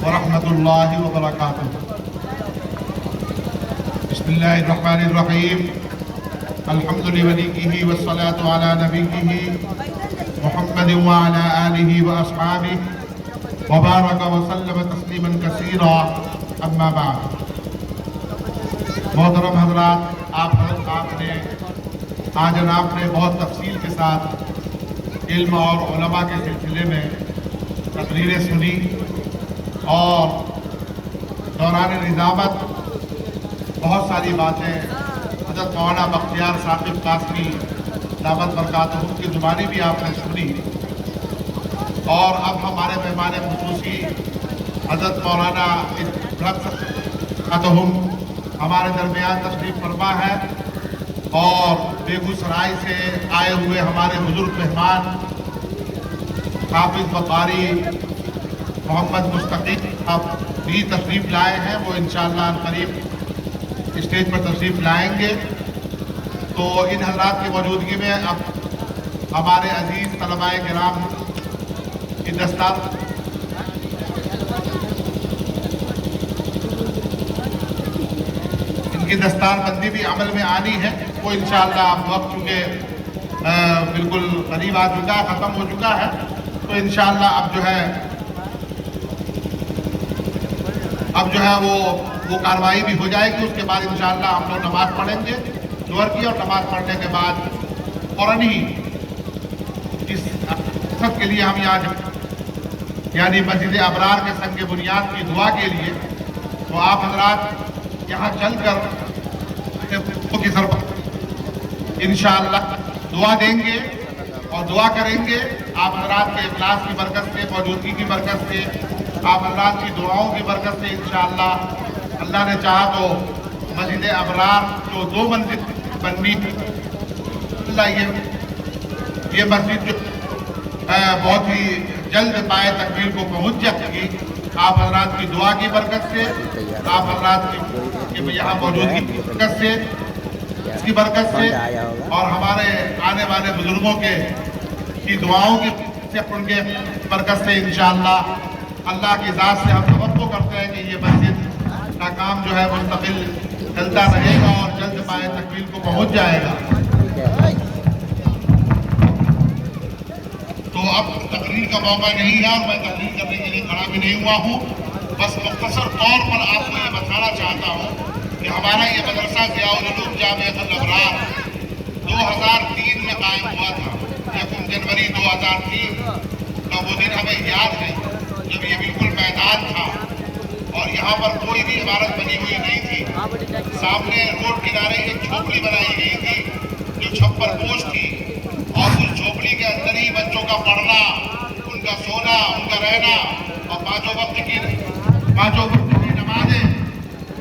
वरहमतुल्लाहि वबरकातुहू। बिस्मिल्लाहिर्रहमानिर्रहीम। अल्हम्दुलिल्लाहि वस्सलातु अला नबिय्यिहि मुहम्मद व अला आलिहि व अस्हाबिहि व बारक व सल्लम तस्लीमन कसीरा। अम्मा बाद। मोहतरम हज़रात, आपने बहुत तफसील के साथ इल्म और उलमा के सिलसिले में तकरीरें सुनी और दौरान निज़ामत बहुत सारी बातें हज़रत मौलाना बख्तियार साकिब कासमी दामत बरकातहू की ज़ुबानी भी आपने सुनी। और अब हमारे मेहमान खुसूसी हज़रत मौलाना हमारे दरमियान तशरीफ़ फरमा है और बेगूसराय से आए हुए हमारे बुजुर्ग मेहमान हाफिज़ वक़ारी मोहम्मद मुस्तकीम अब भी तशरीफ़ लाए हैं। वो इंशाअल्लाह करीब स्टेज पर तशरीफ़ लाएंगे। तो इन हज़रात की मौजूदगी में अब हमारे अजीज़ तलबाए किराम की दस्तारबंदी भी अमल में आनी है। वो इंशाअल्लाह अब वक्त चूँकि बिल्कुल करीब आ चुका है, ख़त्म हो चुका है, तो इंशाअल्लाह अब जो है वो कार्रवाई भी हो जाएगी। उसके बाद इंशाअल्लाह हम लोग नमाज़ पढ़ेंगे जोहर की, और नमाज़ पढ़ने के बाद फ़ौरन ही इस मकसद के लिए हम यहाँ यानी मस्जिद अबरार के संग बुनियाद की दुआ के लिए, तो आप हज़रात यहाँ चलकर की सरबत इंशाअल्लाह दुआ देंगे और दुआ करेंगे। आप हज़रात के इखलास की बरकत से, मौजूदगी की बरकत से, आप हज़रात की दुआओं की बरकत से इंशाअल्लाह अल्लाह ने चाहा तो मस्जिद अबरार जो 2 मंजिल बननी, ये मस्जिद जो बहुत ही जल्द पाए तकमील को पहुँच जाएगी। आप हज़रात की दुआ की बरकत से, आप हज़रात की यहाँ मौजूदगी की बरकत से, इसकी बरकत से, और हमारे आने वाले बुजुर्गों की दुआओं की से, उनके बरकत से इंशाअल्लाह अल्लाह की ज़ात से हम तवक्को करते हैं कि ये मस्जिद का काम जो है मुस्तकिल चलता रहेगा और जल्द पाए तकमील को पहुँच जाएगा। तो अब तकरीर का मौका नहीं है और मैं तकरीर करने के लिए खड़ा भी नहीं हुआ हूँ। बस मुख्तसर तौर पर आपको ये बताना चाहता हूँ कि हमारा ये मदरसा ज़ियाउल उलूम जामिअतुल अबरार 2003 में कायम हुआ था। 1 जनवरी 2003 का वो दिन हमें याद है जब ये बिल्कुल मैदान था और यहाँ पर कोई भी इमारत बनी हुई नहीं थी। सामने रोड किनारे एक झोपड़ी बनाई गई थी जो छप्पर पोश थी, और उस झोपड़ी के अंदर ही बच्चों का पढ़ना, उनका सोना, उनका रहना और पाँचों वक्त की नमाजें,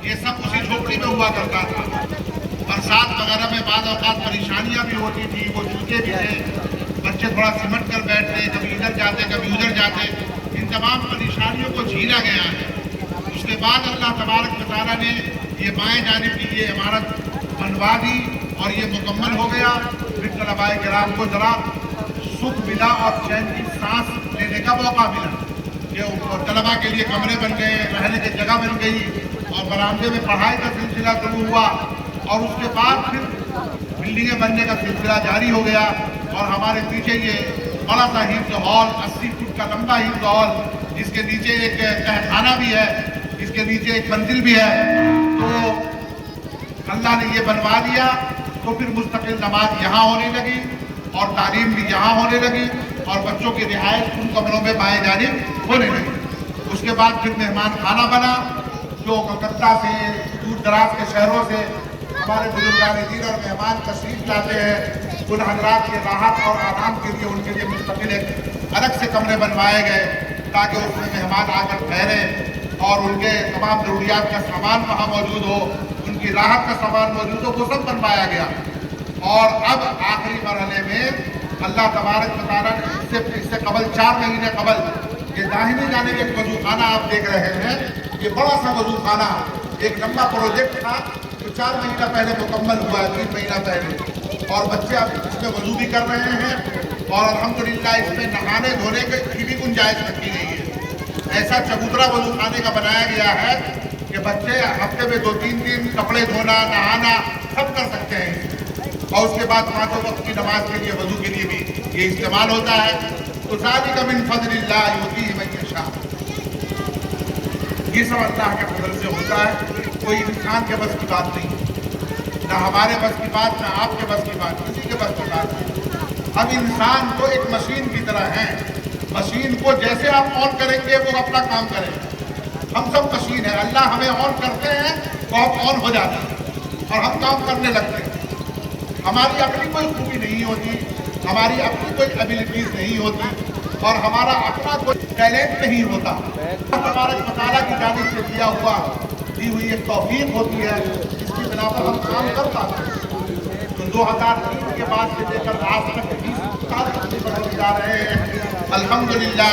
ये सब उसी झोपड़ी में हुआ करता था। बरसात वगैरह में बाद औक़ात परेशानियाँ भी होती थी, वो चूके भी थे, बच्चे थोड़ा सिमट कर बैठते, कभी इधर जाते कभी उधर जाते। इन तमाम परेशानियों को झीला गया है। उसके बाद अल्लाह तबारक व तआला ने ये बाएं जानिब की ये इमारत बनवा दी और ये मुकम्मल हो गया। फिर तलबाए किराम को ज़रा सुख मिला और चैन की सांस लेने का मौका मिला। ये तलबा के लिए कमरे बन गए, रहने की जगह बन गई और बरामदे में पढ़ाई का सिलसिला शुरू हुआ, और उसके बाद फिर बिल्डिंगें बनने का सिलसिला जारी हो गया। और हमारे पीछे ये बड़ा सा हिफ्ज़ हॉल, 80 फुट का लंबा हिफ्ज़ हॉल, जिसके नीचे एक तहखाना भी है, इसके नीचे एक मंजिल भी है, तो अल्लाह ने ये बनवा दिया। तो फिर मुस्तकिल नमाज यहाँ होने लगी और तालीम भी यहाँ होने लगी और बच्चों की रिहाइश उन कमरों में बाएं जानिब होने लगी। उसके बाद फिर मेहमान खाना बना, जो कलकत्ता से, दूर दराज के शहरों से हमारे बुजुर्गान दीन और मेहमान तशरीफ़ लाते हैं। उन हज़रात के राहत और आराम के लिए उनके लिए मुस्तकिल एक अलग से कमरे बनवाए गए ताकि उसमें मेहमान आकर ठहरें और उनके तमाम ज़रूरियात का सामान वहाँ मौजूद हो, उनकी राहत का सामान मौजूद हो, वो सब बनवाया गया। और अब आखिरी मरहले में अल्लाह तबारक व तआला ने इससे कबल 4 महीने कबल ये दाहिने जाने में एक वज़ूखाना आप देख रहे हैं। ये बड़ा सा वज़ूखाना एक लंबा प्रोजेक्ट था जो 4 महीना पहले मुकम्मल हुआ है, 3 महीना पहले, और बच्चे अब इसमें वज़ू भी कर रहे हैं और अल्हम्दुलिल्लाह इसमें नहाने धोने की भी गुंजाइश रखी गई है। ایسا چبوترا وضو خانے کا بنایا گیا ہے کہ بچے ہفتے میں 2-3 دن کپڑے دھونا نہانا سب کر سکتے ہیں، اور اس کے بعد 5 وقت کی نماز کے لیے وضو کے لیے بھی یہ استعمال ہوتا ہے۔ تو ذالک من فضل اللہ یؤتیہ من یشاء، یہ سب اللہ کے فضل سے ہوتا ہے، کوئی انسان کے بس کی بات نہیں، نہ ہمارے بس کی بات، نہ آپ کے بس کی بات، کسی کے بس کی بات نہیں۔ ہم انسان کو ایک مشین کی طرح ہیں، مشین کو جیسے آپ آن کریں گے وہ اپنا کام کرے گا۔ ہم سب مشین ہیں، اللہ ہمیں آن کرتے ہیں تو ہم آن ہو جاتے ہیں اور ہم کام کرنے لگتے ہیں۔ ہماری اپنی کوئی خوبی نہیں ہوتی، ہماری اپنی کوئی ایبلٹیز نہیں ہوتی، اور ہمارا اپنا کوئی ٹیلنٹ نہیں ہوتا۔ تبارک و تعالیٰ کی جانب سے دی ہوئی ایک توفیق ہوتی ہے، جس کی بنا پر ہم کام کر پاتے ہیں۔ تو 2003 کے بعد سے لے کر آج تک 20 سال تک بڑھتے جا رہے ہیں۔ الحمدللہ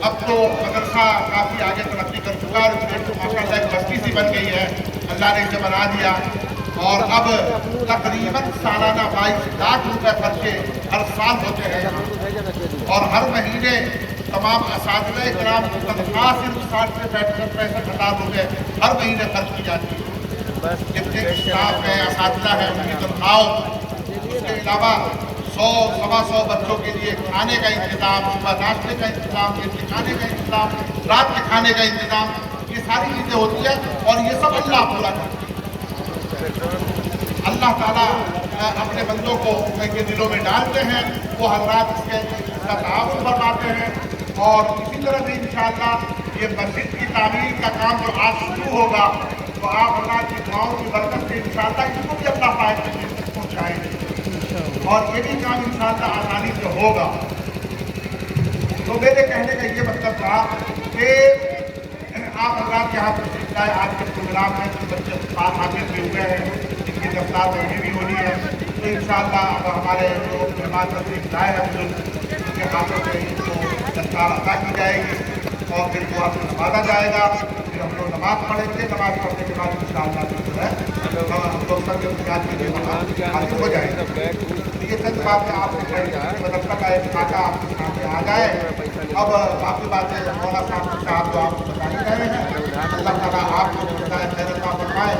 اب تو مدرسہ کافی آگے ترقی کر چکا ہے، اس میں ماشاء اللہ ایک بستی سی بن گئی ہے، اللہ نے اسے بنا دیا، اور اب تقریباً سالانہ 22 لاکھ روپے خرچے ہر سال ہوتے ہیں، اور ہر مہینے تمام اساتذہ کرام کی تنخواہ صرف 60 سے 65 ہزار روپے ہر مہینے خرچ کی جاتی ہے۔ جتنے اسٹاف ہیں، اساتذہ ہیں، ان کی تنخواہ، اس کے علاوہ 100-125 بچوں کے لیے کھانے کا انتظام، صبح ناشتے کا انتظام، دن کے کھانے کا انتظام، رات کے کھانے کا انتظام، یہ ساری چیزیں ہوتی ہیں، اور یہ سب اللہ پورا کرتا ہے۔ اللہ تعالیٰ اپنے بندوں کو ان کے دلوں میں ڈالتے ہیں، وہ حضرات اس کا تعاون فرماتے ہیں، اور اسی طرح سے انشاءاللہ یہ مسجد کی تعمیر کا کام جو آج شروع ہوگا، تو آپ اللہ کی دعاؤں کی برکت سے انشاءاللہ اس کو بھی اللہ فائدہ پہنچائیں گے، اور یہ بھی کام انشاءاللہ آسانی سے ہوگا۔ تو میرے کہنے کا یہ مطلب تھا کہ آپ حضرات یہاں پر سلسلہ آج کے پروگرام میں کچھ بچے پاس حاضر بھی ہوئے ہیں، جن کی دفتار میں بھی ہونی ہے، تو انشاءاللہ اب ہمارے جو مہمان تشریف لائے ہیں بزرگ، ان کے ہاتھوں سے ان کو دستار عطا کی جائے گی، اور پھر دعا سے نوازا جائے گا، پھر ہم لوگ نماز پڑھیں گے، نماز پڑھنے کے بعد انشاءاللہ جو ہے ہم لوگ سب کے کے لیے حاضر ہو جائیں گے۔ یہ چند باتیں آپ سے کہیں، مدرسہ کا ایک خاکہ آپ کے سامنے آ جائے۔ اب باقی باتیں مولانا صاحب جو آپ کو بتا ہی رہے ہیں، اللہ تعالیٰ آپ کو خیر عطا فرمائے،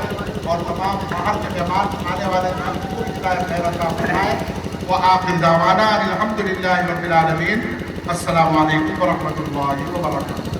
اور تمام باہر کے مہمان آنے والے کو خیر عطا فرمائے۔ وآخر دعوانا الحمدللہ رب العالمین۔ السلام علیکم ورحمۃ اللہ وبرکاتہ۔